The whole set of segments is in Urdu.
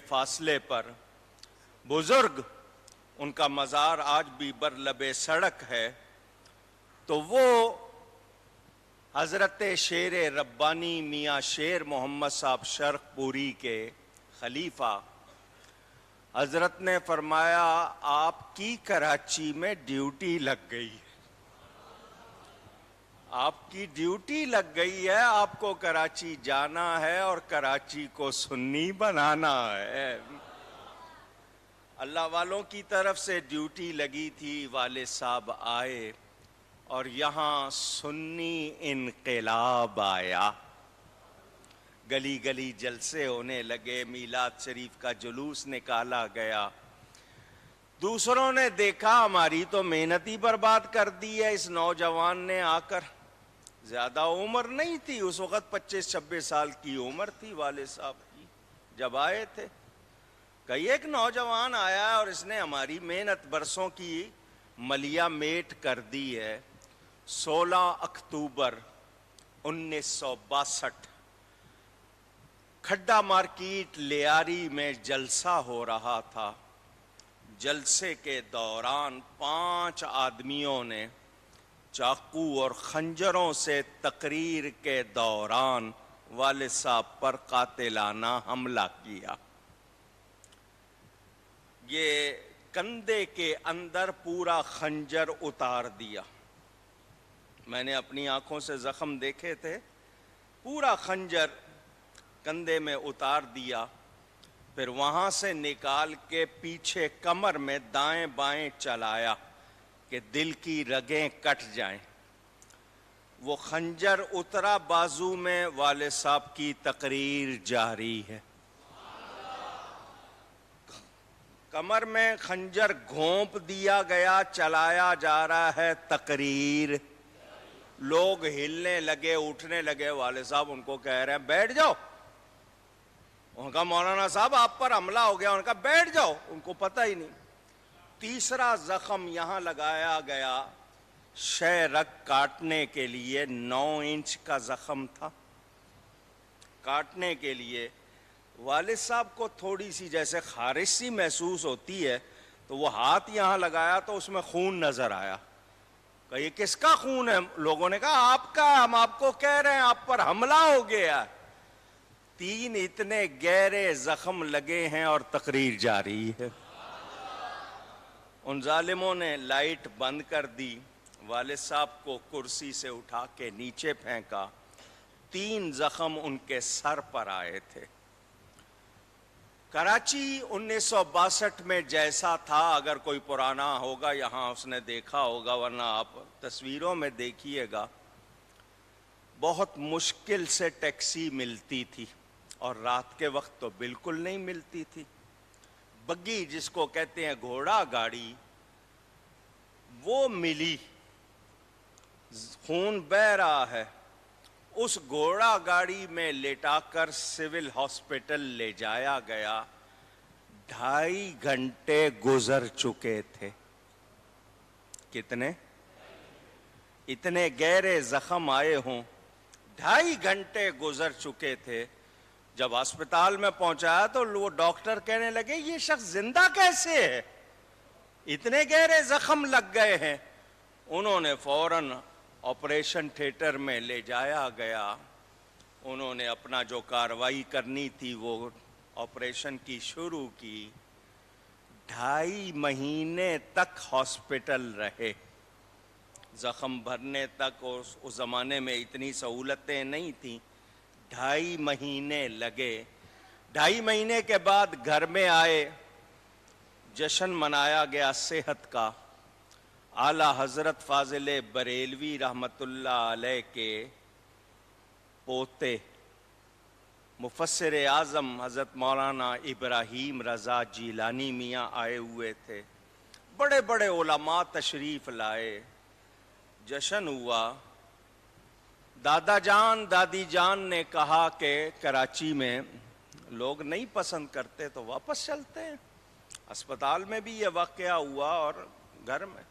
فاصلے پر بزرگ، ان کا مزار آج بھی بر لب سڑک ہے، تو وہ حضرت شیر ربانی میاں شیر محمد صاحب شرق پوری کے خلیفہ حضرت نے فرمایا آپ کی کراچی میں ڈیوٹی لگ گئی ہے، آپ کی ڈیوٹی لگ گئی ہے، آپ کو کراچی جانا ہے اور کراچی کو سنی بنانا ہے۔ اللہ والوں کی طرف سے ڈیوٹی لگی تھی، والد صاحب آئے اور یہاں سنی انقلاب آیا، گلی گلی جلسے ہونے لگے، میلاد شریف کا جلوس نکالا گیا۔ دوسروں نے دیکھا ہماری تو محنت ہی برباد کر دی ہے اس نوجوان نے آ کر، زیادہ عمر نہیں تھی اس وقت، 25-26 سال کی عمر تھی والد صاحب کی جب آئے تھے، کہ ایک نوجوان آیا اور اس نے ہماری محنت برسوں کی ملیا میٹ کر دی ہے۔ 16 اکتوبر 1962 کھڈا مارکیٹ لیاری میں جلسہ ہو رہا تھا، جلسے کے دوران 5 آدمیوں نے چاقو اور خنجروں سے تقریر کے دوران والد صاحب پر قاتلانہ حملہ کیا۔ یہ کندھے کے اندر پورا خنجر اتار دیا، میں نے اپنی آنکھوں سے زخم دیکھے تھے، پورا خنجر کندھے میں اتار دیا، پھر وہاں سے نکال کے پیچھے کمر میں دائیں بائیں چلایا کہ دل کی رگیں کٹ جائیں۔ وہ خنجر اترا بازو میں، والد صاحب کی تقریر جاری ہے۔ کمر میں خنجر گھونپ دیا گیا، چلایا جا رہا ہے تقریر، لوگ ہلنے لگے، اٹھنے لگے، والد صاحب ان کو کہہ رہے ہیں بیٹھ جاؤ، ان کا مولانا صاحب آپ پر حملہ ہو گیا، ان کا بیٹھ جاؤ، ان کو پتہ ہی نہیں۔ تیسرا زخم یہاں لگایا گیا، شہ رگ کاٹنے کے لیے 9 انچ کا زخم تھا، کاٹنے کے لیے۔ والد صاحب کو تھوڑی سی جیسے خارش سی محسوس ہوتی ہے، تو وہ ہاتھ یہاں لگایا تو اس میں خون نظر آیا، کہ یہ کس کا خون ہے؟ لوگوں نے کہا آپ کا، ہم آپ کو کہہ رہے ہیں آپ پر حملہ ہو گیا۔ 3 اتنے گہرے زخم لگے ہیں اور تقریر جاری ہے۔ ان ظالموں نے لائٹ بند کر دی، والد صاحب کو کرسی سے اٹھا کے نیچے پھینکا، 3 زخم ان کے سر پر آئے تھے۔ کراچی 1962 میں جیسا تھا، اگر کوئی پرانا ہوگا یہاں اس نے دیکھا ہوگا، ورنہ آپ تصویروں میں دیکھیے گا، بہت مشکل سے ٹیکسی ملتی تھی، اور رات کے وقت تو بالکل نہیں ملتی تھی۔ بگی جس کو کہتے ہیں گھوڑا گاڑی، وہ ملی، خون بہہ رہا ہے، اس گھوڑا گاڑی میں لٹا کر سول ہاسپٹل لے جایا گیا۔ 2.5 گھنٹے گزر چکے تھے۔ کتنے؟ اتنے گہرے زخم آئے ہوں، 2.5 گھنٹے گزر چکے تھے۔ جب ہسپتال میں پہنچایا تو وہ ڈاکٹر کہنے لگے یہ شخص زندہ کیسے ہے، اتنے گہرے زخم لگ گئے ہیں۔ انہوں نے فوراً آپریشن تھیٹر میں لے جایا گیا، انہوں نے اپنا جو کارروائی کرنی تھی وہ آپریشن کی شروع کی۔ 2.5 مہینے تک ہاسپٹل رہے، زخم بھرنے تک، اس زمانے میں اتنی سہولتیں نہیں تھیں، 2.5 مہینے لگے۔ 2.5 مہینے کے بعد گھر میں آئے، جشن منایا گیا صحت کا۔ اعلیٰ حضرت فاضل بریلوی رحمت اللہ علیہ کے پوتے مفسر اعظم حضرت مولانا ابراہیم رضا جیلانی میاں آئے ہوئے تھے، بڑے بڑے علماء تشریف لائے، جشن ہوا۔ دادا جان دادی جان نے کہا کہ کراچی میں لوگ نہیں پسند کرتے تو واپس چلتے ہیں۔ اسپتال میں بھی یہ واقعہ ہوا اور گھر میں،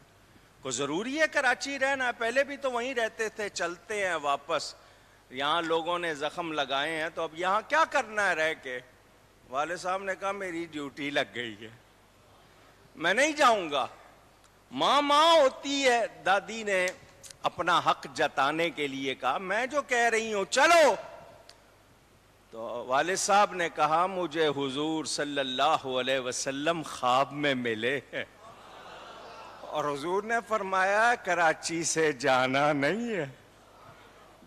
کو ضروری ہے کراچی رہنا، پہلے بھی تو وہیں رہتے تھے، چلتے ہیں واپس، یہاں لوگوں نے زخم لگائے ہیں تو اب یہاں کیا کرنا ہے رہ کے، والد صاحب نے کہا میری ڈیوٹی لگ گئی ہے، میں نہیں جاؤں گا۔ ماں ہوتی ہے، دادی نے اپنا حق جتانے کے لیے کہا میں جو کہہ رہی ہوں چلو۔ تو والد صاحب نے کہا مجھے حضور صلی اللہ علیہ وسلم خواب میں ملے ہیں، اور حضور نے فرمایا کراچی سے جانا نہیں ہے،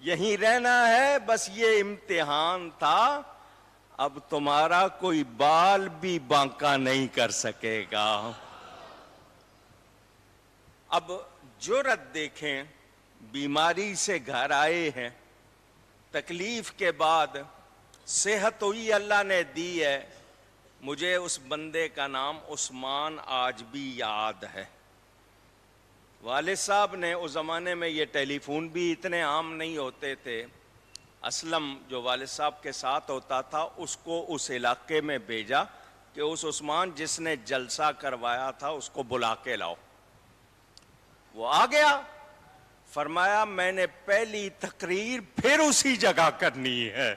یہیں رہنا ہے، بس یہ امتحان تھا، اب تمہارا کوئی بال بھی بانکا نہیں کر سکے گا۔ اب جرأت دیکھیں، بیماری سے گھر آئے ہیں، تکلیف کے بعد صحت ہوئی اللہ نے دی ہے۔ مجھے اس بندے کا نام عثمان آج بھی یاد ہے۔ والد صاحب نے اس زمانے میں یہ ٹیلی فون بھی اتنے عام نہیں ہوتے تھے، اسلم جو والد صاحب کے ساتھ ہوتا تھا اس کو اس علاقے میں بھیجا کہ اس عثمان جس نے جلسہ کروایا تھا اس کو بلا کے لاؤ۔ وہ آ گیا، فرمایا میں نے پہلی تقریر پھر اسی جگہ کرنی ہے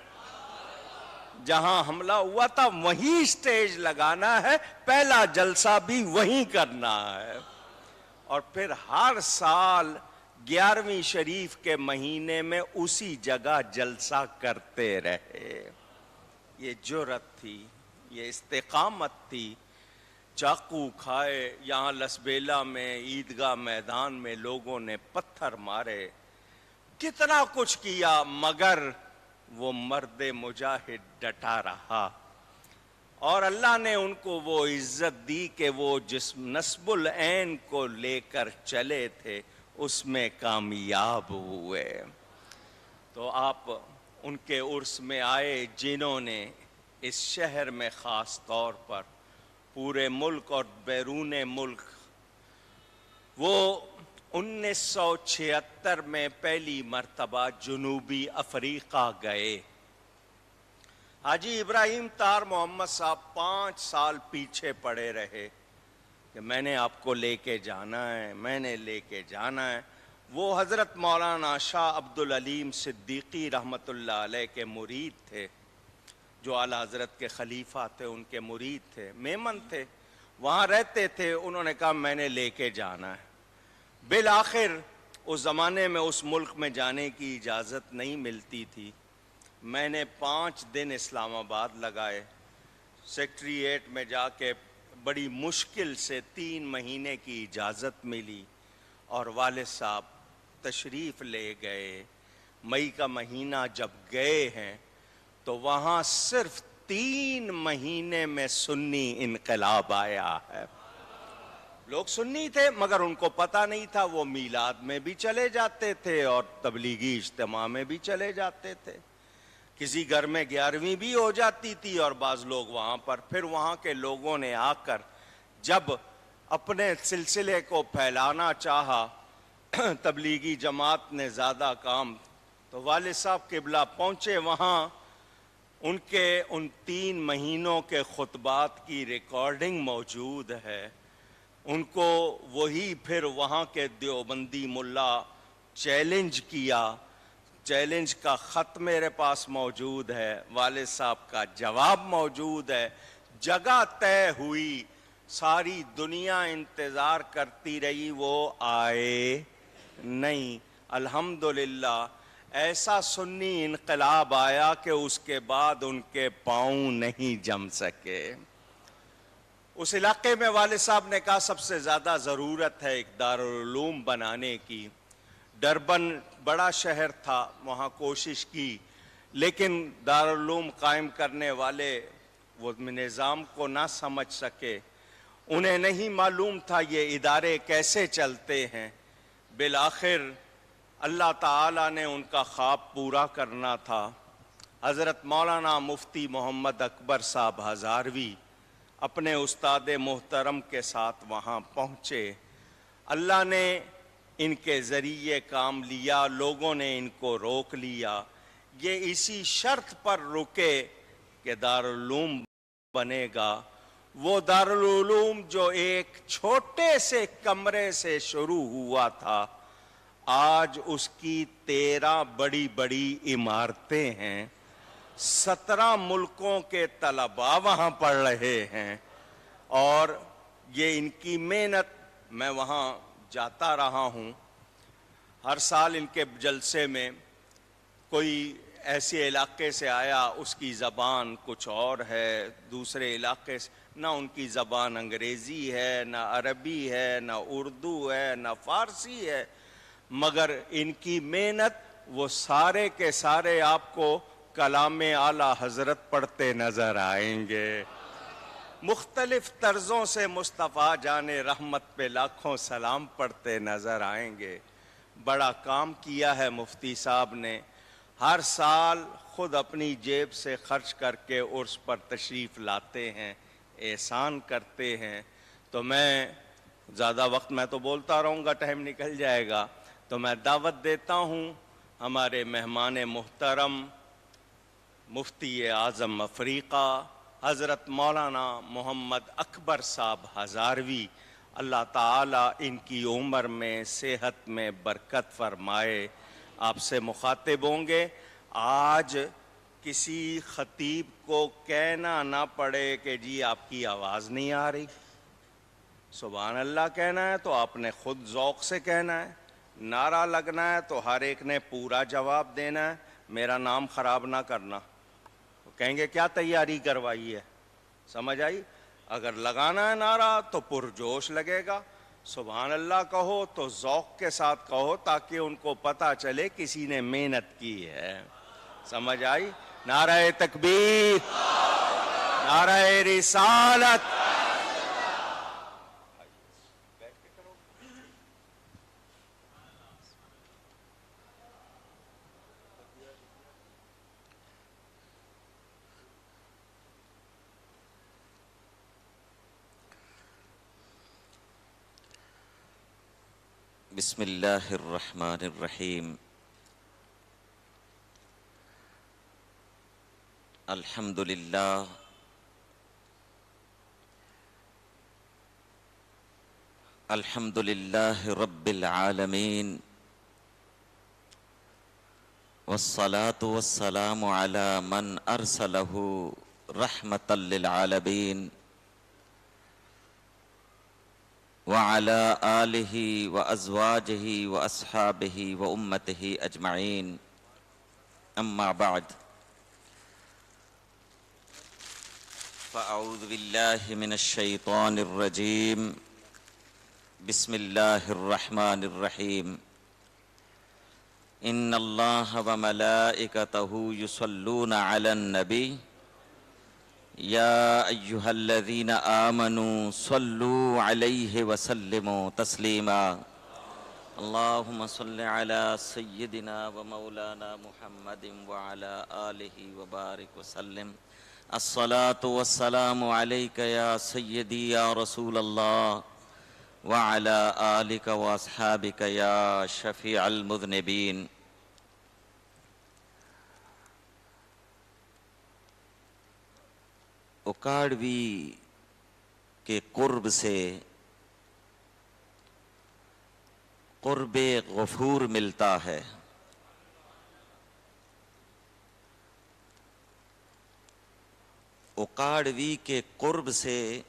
جہاں حملہ ہوا تھا، وہیں سٹیج لگانا ہے، پہلا جلسہ بھی وہیں کرنا ہے۔ اور پھر ہر سال 11ویں شریف کے مہینے میں اسی جگہ جلسہ کرتے رہے۔ یہ جرأت تھی، یہ استقامت تھی۔ چاقو کھائے، یہاں لسبیلا میں عیدگاہ میدان میں لوگوں نے پتھر مارے، کتنا کچھ کیا، مگر وہ مرد مجاہد ڈٹا رہا، اور اللہ نے ان کو وہ عزت دی کہ وہ جس نصب العین کو لے کر چلے تھے اس میں کامیاب ہوئے۔ تو آپ ان کے عرس میں آئے جنہوں نے اس شہر میں خاص طور پر پورے ملک اور بیرون ملک، وہ 1976 میں پہلی مرتبہ جنوبی افریقہ گئے۔ حاجی ابراہیم طاہر محمد صاحب 5 سال پیچھے پڑے رہے کہ میں نے آپ کو لے کے جانا ہے، میں نے لے کے جانا ہے۔ وہ حضرت مولانا شاہ عبدالعلیم صدیقی رحمۃ اللہ علیہ کے مرید تھے، جو اعلیٰ حضرت کے خلیفہ تھے، ان کے مرید تھے، میمن تھے، وہاں رہتے تھے۔ انہوں نے کہا میں نے لے کے جانا ہے۔ بالآخر اس زمانے میں اس ملک میں جانے کی اجازت نہیں ملتی تھی۔ میں نے 5 دن اسلام آباد لگائے، سیکٹریٹ میں جا کے بڑی مشکل سے 3 مہینے کی اجازت ملی، اور والد صاحب تشریف لے گئے۔ مئی کا مہینہ جب گئے ہیں تو وہاں صرف 3 مہینے میں سنی انقلاب آیا ہے۔ لوگ سنی تھے مگر ان کو پتہ نہیں تھا، وہ میلاد میں بھی چلے جاتے تھے اور تبلیغی اجتماع میں بھی چلے جاتے تھے، کسی گھر میں 11ویں بھی ہو جاتی تھی اور بعض لوگ وہاں پر۔ پھر وہاں کے لوگوں نے آ کر جب اپنے سلسلے کو پھیلانا چاہا، تبلیغی جماعت نے زیادہ کام، تو والد صاحب قبلہ پہنچے وہاں۔ ان کے ان 3 مہینوں کے خطبات کی ریکارڈنگ موجود ہے۔ ان کو وہی پھر وہاں کے دیوبندی ملا چیلنج کیا، چیلنج کا خط میرے پاس موجود ہے، والد صاحب کا جواب موجود ہے۔ جگہ طے ہوئی، ساری دنیا انتظار کرتی رہی، وہ آئے نہیں۔ الحمدللہ ایسا سنی انقلاب آیا کہ اس کے بعد ان کے پاؤں نہیں جم سکے۔ اس علاقے میں والد صاحب نے کہا سب سے زیادہ ضرورت ہے ایک دارالعلوم بنانے کی۔ ڈربن بڑا شہر تھا، وہاں کوشش کی، لیکن دارالعلوم قائم کرنے والے وہ نظام کو نہ سمجھ سکے، انہیں نہیں معلوم تھا یہ ادارے کیسے چلتے ہیں۔ بالآخر اللہ تعالیٰ نے ان کا خواب پورا کرنا تھا۔ حضرت مولانا مفتی محمد اکبر صاحب ہزاروی اپنے استاد محترم کے ساتھ وہاں پہنچے۔ اللہ نے ان کے ذریعے کام لیا، لوگوں نے ان کو روک لیا۔ یہ اسی شرط پر رکے کہ دارالعلوم بنے گا۔ وہ دارالعلوم جو ایک چھوٹے سے کمرے سے شروع ہوا تھا، آج اس کی 13 بڑی بڑی عمارتیں ہیں، 17 ملکوں کے طلباء وہاں پڑھ رہے ہیں، اور یہ ان کی محنت، میں وہاں جاتا رہا ہوں ہر سال ان کے جلسے میں۔ کوئی ایسے علاقے سے آیا، اس کی زبان کچھ اور ہے، دوسرے علاقے سے، نہ ان کی زبان انگریزی ہے، نہ عربی ہے، نہ اردو ہے، نہ فارسی ہے، مگر ان کی محنت، وہ سارے کے سارے آپ کو کلام اعلیٰ حضرت پڑھتے نظر آئیں گے۔ مختلف طرزوں سے مصطفیٰ جان رحمت پہ لاکھوں سلام پڑھتے نظر آئیں گے۔ بڑا کام کیا ہے مفتی صاحب نے، ہر سال خود اپنی جیب سے خرچ کر کے عرس پر تشریف لاتے ہیں، احسان کرتے ہیں۔ تو میں زیادہ وقت میں تو بولتا رہوں گا، ٹائم نکل جائے گا، تو میں دعوت دیتا ہوں ہمارے مہمان محترم مفتی اعظم افریقہ حضرت مولانا محمد اکبر صاحب ہزاروی، اللہ تعالیٰ ان کی عمر میں، صحت میں برکت فرمائے، آپ سے مخاطب ہوں گے۔ آج کسی خطیب کو کہنا نہ پڑے کہ جی آپ کی آواز نہیں آ رہی، سبحان اللہ کہنا ہے تو آپ نے خود ذوق سے کہنا ہے، نعرہ لگنا ہے تو ہر ایک نے پورا جواب دینا ہے، میرا نام خراب نہ کرنا، کہیں گے کیا تیاری کروائی ہے، سمجھ آئی؟ اگر لگانا ہے نعرہ تو پرجوش لگے گا، سبحان اللہ کہو تو ذوق کے ساتھ کہو، تاکہ ان کو پتہ چلے کسی نے محنت کی ہے، سمجھ آئی؟ نعرہ تکبیر، نعرہ رسالت۔ بسم اللہ الرحمن الرحیم، الحمد للہ الحمد للہ رب العالمین، والصلاة والسلام علی من ارسلہ رحمتا للعالمین، وعلى آلہ وازواجہ واصحابہ وامتہ اجمعین، اما بعد، فاعوذ باللہ من الشیطان الرجیم، بسم اللہ الرحمن الرحیم، ان اللہ وملائکتہ یصلون علی النبی، یا ایہا الذین آمنوا صلوا علیہ وسلموا تسلیما، اللہم صل علی سیدنا و مولانا محمد وعلی آلہ وبارک وسلم، الصلاة والسلام علیک یا سیدی یا رسول اللہ، وعلی آلک واصحابک یا شفیع المذنبین۔ اکاڑوی کے قرب سے قرب غفور ملتا ہے، اکاڑوی کے قرب سے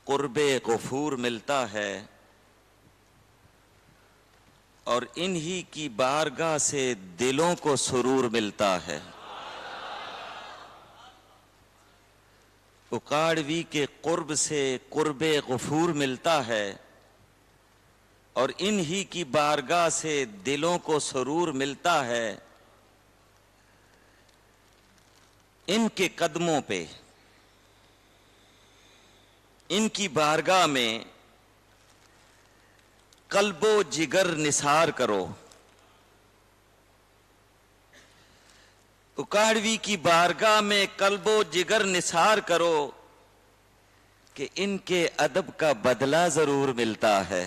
قرب غفور ملتا ہے، اور انہی کی بارگاہ سے دلوں کو سرور ملتا ہے۔ اکاڑوی کے قرب سے قرب غفور ملتا ہے، اور انہی کی بارگاہ سے دلوں کو سرور ملتا ہے۔ ان کے قدموں پہ، ان کی بارگاہ میں قلب و جگر نثار کرو، اکاڑوی کی بارگاہ میں قلب و جگر نثار کرو، کہ ان کے ادب کا بدلہ ضرور ملتا ہے۔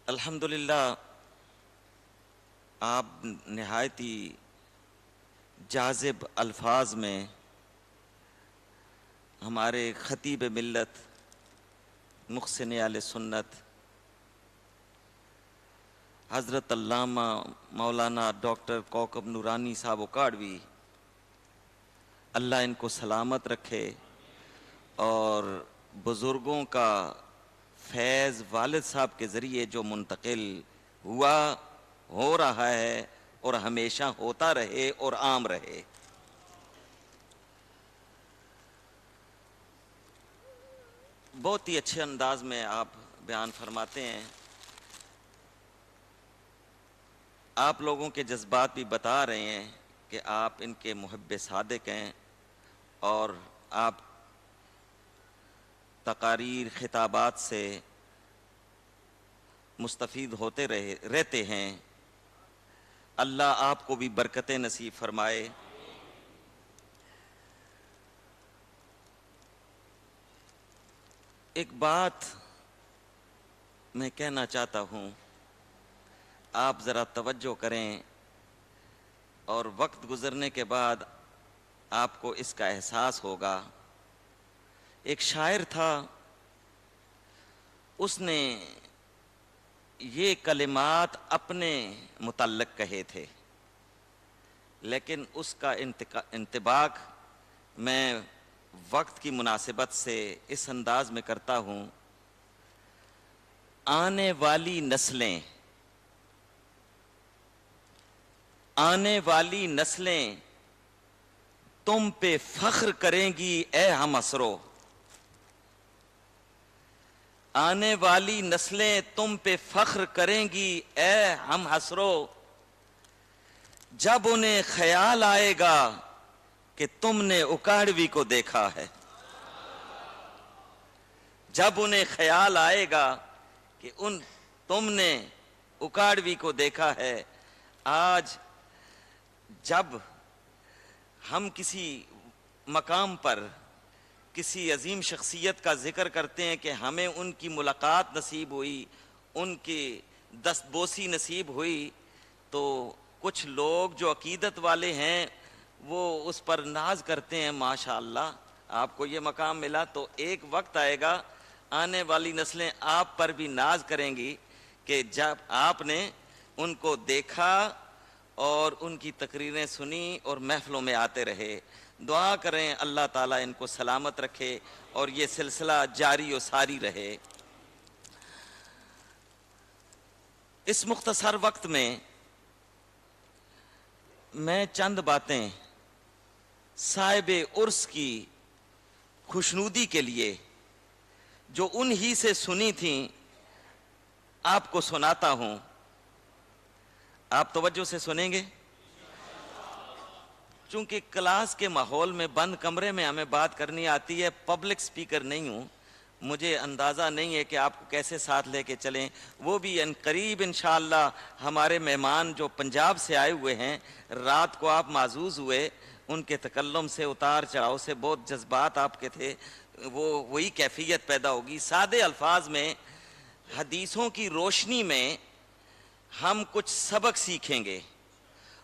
الحمدللہ آپ نہایت ہی جاذب الفاظ میں ہمارے خطیب ملت، محسن اہل سنت، حضرت علامہ مولانا ڈاکٹر کوکب نورانی صاحب اکاڑوی، اللہ ان کو سلامت رکھے، اور بزرگوں کا فیض والد صاحب کے ذریعے جو منتقل ہوا، ہو رہا ہے اور ہمیشہ ہوتا رہے اور عام رہے۔ بہت ہی اچھے انداز میں آپ بیان فرماتے ہیں، آپ لوگوں کے جذبات بھی بتا رہے ہیں کہ آپ ان کے محب صادق ہیں، اور آپ تقاریر خطابات سے مستفید ہوتے رہتے ہیں۔ اللہ آپ کو بھی برکتیں نصیب فرمائے۔ ایک بات میں کہنا چاہتا ہوں، آپ ذرا توجہ کریں، اور وقت گزرنے کے بعد آپ کو اس کا احساس ہوگا۔ ایک شاعر تھا، اس نے یہ کلمات اپنے متعلق کہے تھے، لیکن اس کا انطباق میں وقت کی مناسبت سے اس انداز میں کرتا ہوں: آنے والی نسلیں تم پہ فخر کریں گی اے ہم اسرو، آنے والی نسلیں تم پہ فخر کریں گی اے ہم حسرو، جب انہیں خیال آئے گا کہ تم نے اکاڑوی کو دیکھا ہے، جب انہیں خیال آئے گا کہ تم نے اکاڑوی کو دیکھا ہے۔ آج جب ہم کسی مقام پر کسی عظیم شخصیت کا ذکر کرتے ہیں کہ ہمیں ان کی ملاقات نصیب ہوئی، ان کی دستبوسی نصیب ہوئی، تو کچھ لوگ جو عقیدت والے ہیں وہ اس پر ناز کرتے ہیں، ماشاءاللہ آپ کو یہ مقام ملا، تو ایک وقت آئے گا آنے والی نسلیں آپ پر بھی ناز کریں گی کہ جب آپ نے ان کو دیکھا اور ان کی تقریریں سنی اور محفلوں میں آتے رہے۔ دعا کریں اللہ تعالیٰ ان کو سلامت رکھے اور یہ سلسلہ جاری و ساری رہے۔ اس مختصر وقت میں میں چند باتیں صاحب عرس کی خوشنودی کے لیے جو انہی سے سنی تھیں آپ کو سناتا ہوں، آپ توجہ سے سنیں گے؟ چونکہ کلاس کے ماحول میں بند کمرے میں ہمیں بات کرنی آتی ہے، پبلک سپیکر نہیں ہوں، مجھے اندازہ نہیں ہے کہ آپ کو کیسے ساتھ لے کے چلیں۔ وہ بھی ان قریب انشاءاللہ ہمارے مہمان جو پنجاب سے آئے ہوئے ہیں، رات کو آپ معزوز ہوئے، ان کے تکلم سے، اتار چڑھاؤ سے بہت جذبات آپ کے تھے، وہی کیفیت پیدا ہوگی۔ سادے الفاظ میں حدیثوں کی روشنی میں ہم کچھ سبق سیکھیں گے،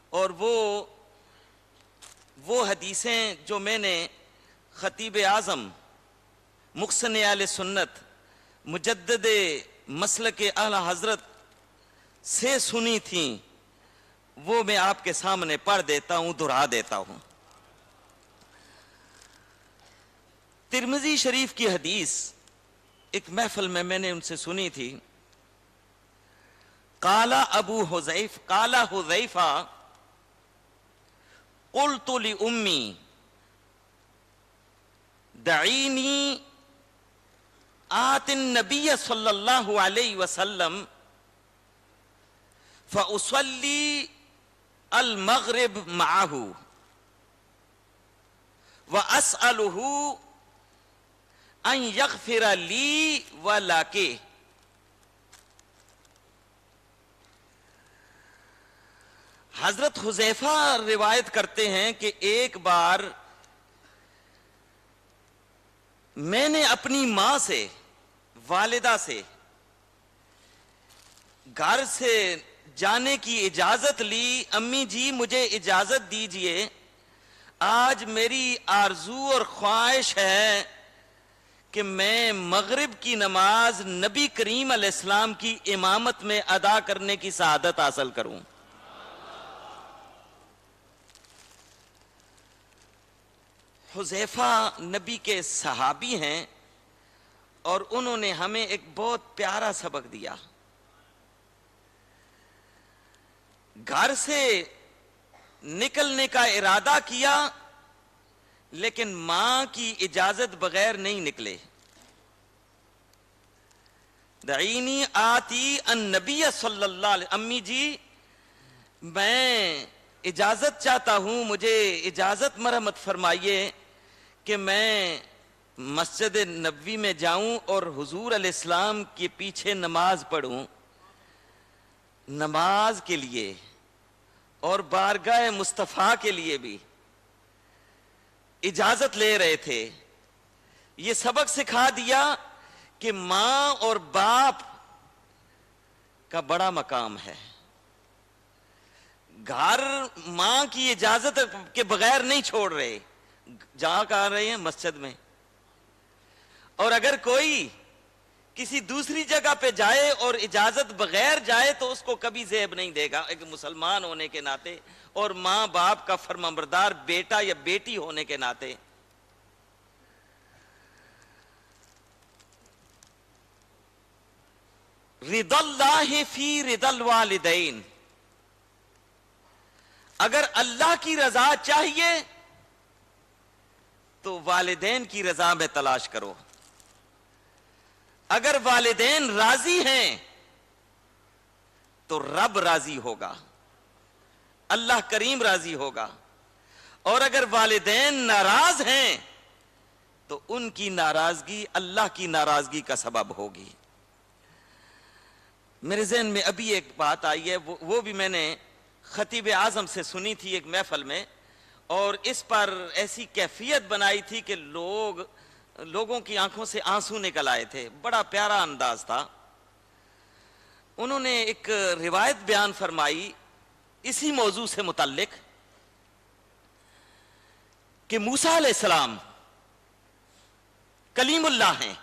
اور وہ حدیثیں جو میں نے خطیب اعظم محسن اہل سنت مجدد مسلک اعلی حضرت سے سنی تھیں، وہ میں آپ کے سامنے پڑھ دیتا ہوں، دہرا دیتا ہوں۔ ترمذی شریف کی حدیث ایک محفل میں نے ان سے سنی تھی۔ قال حذیفہ قلت لأمی دعینی آت النبی صلی اللہ علیہ وسلم فأصلی المغرب معہ وأسألہ ان یغفر لی ولک۔ حضرت حذیفہ روایت کرتے ہیں کہ ایک بار میں نے اپنی ماں سے، والدہ سے، گھر سے جانے کی اجازت لی، امی جی مجھے اجازت دیجئے، آج میری آرزو اور خواہش ہے کہ میں مغرب کی نماز نبی کریم علیہ السلام کی امامت میں ادا کرنے کی سعادت حاصل کروں. حذیفہ نبی کے صحابی ہیں اور انہوں نے ہمیں ایک بہت پیارا سبق دیا. گھر سے نکلنے کا ارادہ کیا لیکن ماں کی اجازت بغیر نہیں نکلے. دعینی آتی النبی صلی اللہ علیہ وسلم، امی جی میں اجازت چاہتا ہوں، مجھے اجازت مرحمت فرمائیے کہ میں مسجد نبوی میں جاؤں اور حضور علیہ السلام کے پیچھے نماز پڑھوں. نماز کے لیے اور بارگاہ مصطفیٰ کے لیے بھی اجازت لے رہے تھے. یہ سبق سکھا دیا کہ ماں اور باپ کا بڑا مقام ہے. گھر ماں کی اجازت کے بغیر نہیں چھوڑ رہے، جہاں کہا رہے ہیں مسجد میں. اور اگر کوئی کسی دوسری جگہ پہ جائے اور اجازت بغیر جائے تو اس کو کبھی زیب نہیں دے گا ایک مسلمان ہونے کے ناطے اور ماں باپ کا فرمانبردار بیٹا یا بیٹی ہونے کے ناطے. رضا اللہ فی رضا الوالدین، اگر اللہ کی رضا چاہیے تو والدین کی رضا میں تلاش کرو. اگر والدین راضی ہیں تو رب راضی ہوگا، اللہ کریم راضی ہوگا. اور اگر والدین ناراض ہیں تو ان کی ناراضگی اللہ کی ناراضگی کا سبب ہوگی. میرے ذہن میں ابھی ایک بات آئی ہے، وہ بھی میں نے خطیب اعظم سے سنی تھی ایک محفل میں، اور اس پر ایسی کیفیت بنائی تھی کہ لوگوں کی آنکھوں سے آنسو نکل آئے تھے. بڑا پیارا انداز تھا. انہوں نے ایک روایت بیان فرمائی اسی موضوع سے متعلق کہ موسیٰ علیہ السلام کلیم اللہ ہیں